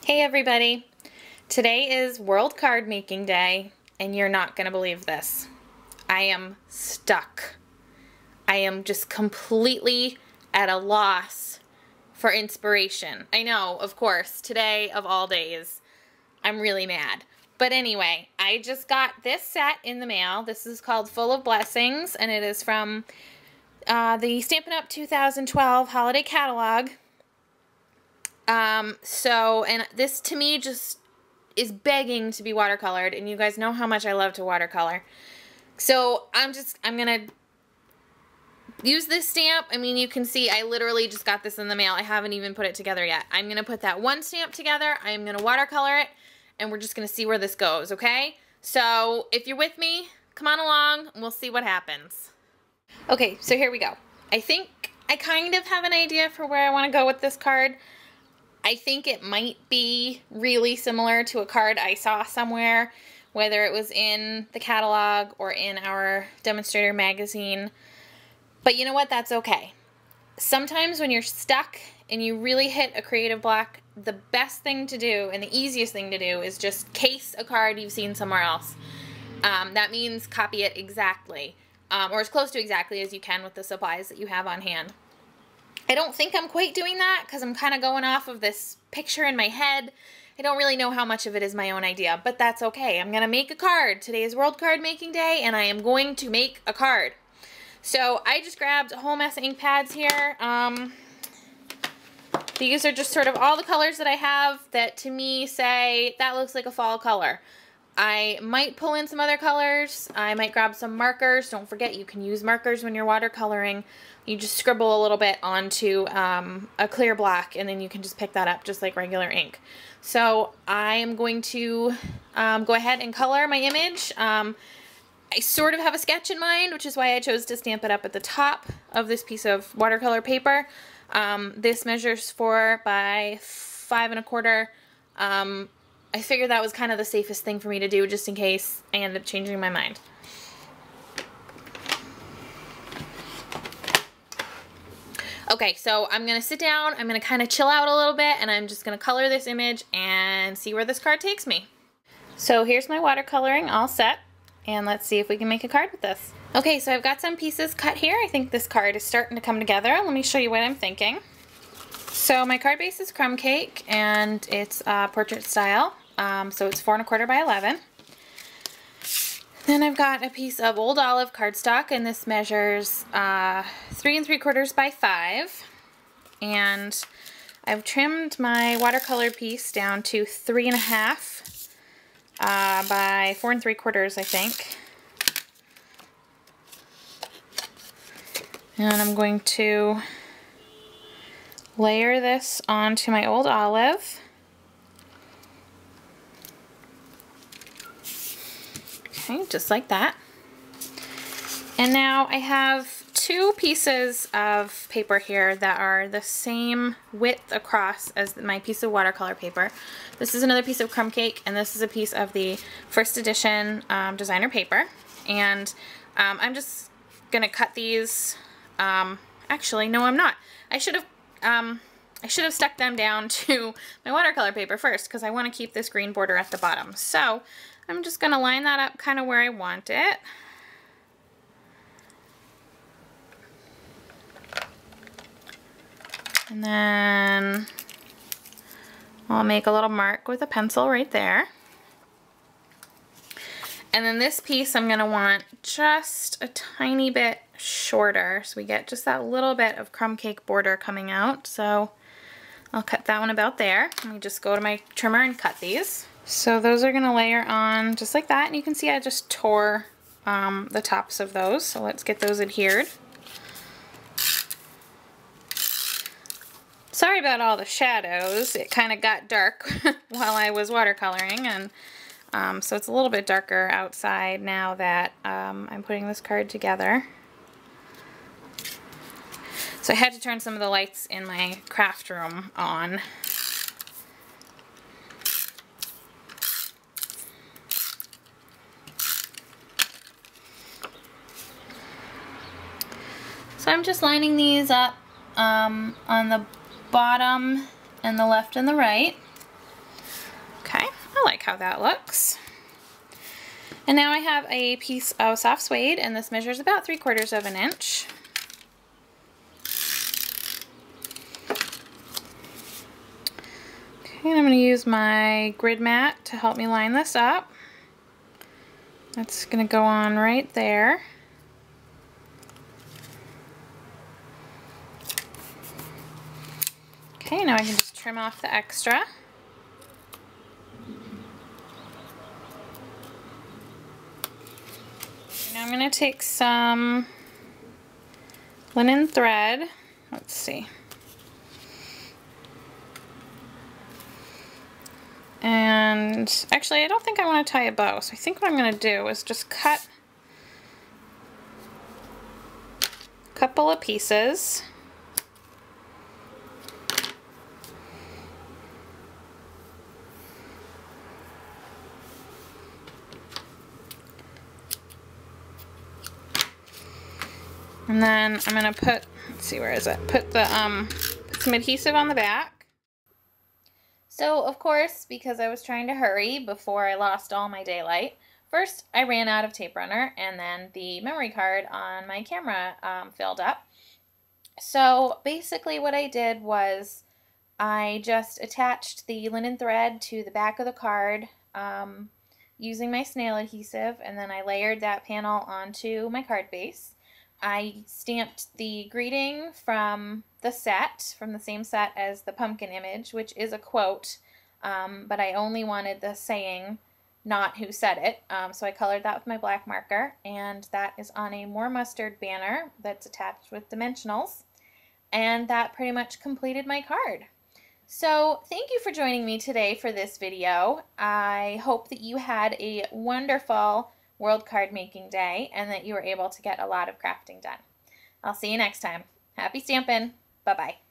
Hey everybody! Today is World Cardmaking Day, and you're not going to believe this. I am stuck. I am just completely at a loss for inspiration. I know, of course, today of all days, I'm really mad. But anyway, I just got this set in the mail. This is called Full of Blessings, and it is from the Stampin' Up 2012 Holiday Catalog. And this to me just is begging to be watercolored, and you guys know how much I love to watercolor. So I'm gonna use this stamp. I mean, you can see I literally just got this in the mail. I haven't even put it together yet. I'm gonna put that one stamp together, I'm gonna watercolor it, and we're just gonna see where this goes, okay? So if you're with me, come on along, and we'll see what happens. Okay, so here we go. I think I kind of have an idea for where I want to go with this card. I think it might be really similar to a card I saw somewhere, whether it was in the catalog or in our demonstrator magazine. But you know what? That's okay. Sometimes when you're stuck and you really hit a creative block, the best thing to do and the easiest thing to do is just case a card you've seen somewhere else. That means copy it exactly, or as close to exactly as you can with the supplies that you have on hand. I don't think I'm quite doing that because I'm kind of going off of this picture in my head. I don't really know how much of it is my own idea, but that's okay. I'm going to make a card. Today is World Cardmaking Day, and I am going to make a card. So I just grabbed a whole mess of ink pads here. These are just sort of all the colors that I have that to me say, that looks like a fall color. I might pull in some other colors. I might grab some markers. Don't forget, you can use markers when you're watercoloring. You just scribble a little bit onto a clear block, and then you can just pick that up just like regular ink. So I am going to go ahead and color my image. I sort of have a sketch in mind, which is why I chose to stamp it up at the top of this piece of watercolor paper. This measures 4 by 5 1/4. I figured that was kind of the safest thing for me to do just in case I end up changing my mind. Okay, so I'm going to sit down, I'm going to kind of chill out a little bit, and I'm just going to color this image and see where this card takes me. So here's my watercoloring all set, and let's see if we can make a card with this. Okay, so I've got some pieces cut here. I think this card is starting to come together. Let me show you what I'm thinking. So my card base is crumb cake, and it's portrait style. So it's 4 1/4 by 11. Then I've got a piece of old olive cardstock, and this measures 3 3/4 by 5. And I've trimmed my watercolor piece down to 3 1/2 by 4 3/4, I think. And I'm going to layer this onto my old olive. Okay, just like that. And now I have 2 pieces of paper here that are the same width across as my piece of watercolor paper. This is another piece of crumb cake, and this is a piece of the first edition designer paper. And I'm just gonna cut these. Actually, no, I'm not. I should have stuck them down to my watercolor paper first because I want to keep this green border at the bottom. So I'm just going to line that up kind of where I want it. And then I'll make a little mark with a pencil right there. And then this piece I'm going to want just a tiny bit shorter, so we get just that little bit of crumb cake border coming out. So I'll cut that one about there. Let me just go to my trimmer and cut these. So those are going to layer on just like that, and you can see I just tore the tops of those, so let's get those adhered. Sorry about all the shadows. It kind of got dark while I was watercoloring, and so it's a little bit darker outside now that I'm putting this card together. So I had to turn some of the lights in my craft room on. So I'm just lining these up on the bottom and the left and the right. I like how that looks. And now I have a piece of soft suede, and this measures about 3/4 of an inch. Okay, and I'm going to use my grid mat to help me line this up. That's going to go on right there. Okay, now I can just trim off the extra. Now I'm going to take some linen thread. Let's see. And actually, I don't think I want to tie a bow, so I think what I'm going to do is just cut a couple of pieces. And then I'm going to put, let's see, where is it? Put some adhesive on the back. So, of course, because I was trying to hurry before I lost all my daylight, first I ran out of tape runner, and then the memory card on my camera filled up. So basically what I did was I just attached the linen thread to the back of the card using my snail adhesive, and then I layered that panel onto my card base. I stamped the greeting from the set, from the same set as the pumpkin image, which is a quote, but I only wanted the saying, not who said it. So I colored that with my black marker, and that is on a more mustard banner that's attached with dimensionals, and that pretty much completed my card. So thank you for joining me today for this video. I hope that you had a wonderful World Card Making Day and that you were able to get a lot of crafting done. I'll see you next time. Happy stampin'! Bye-bye.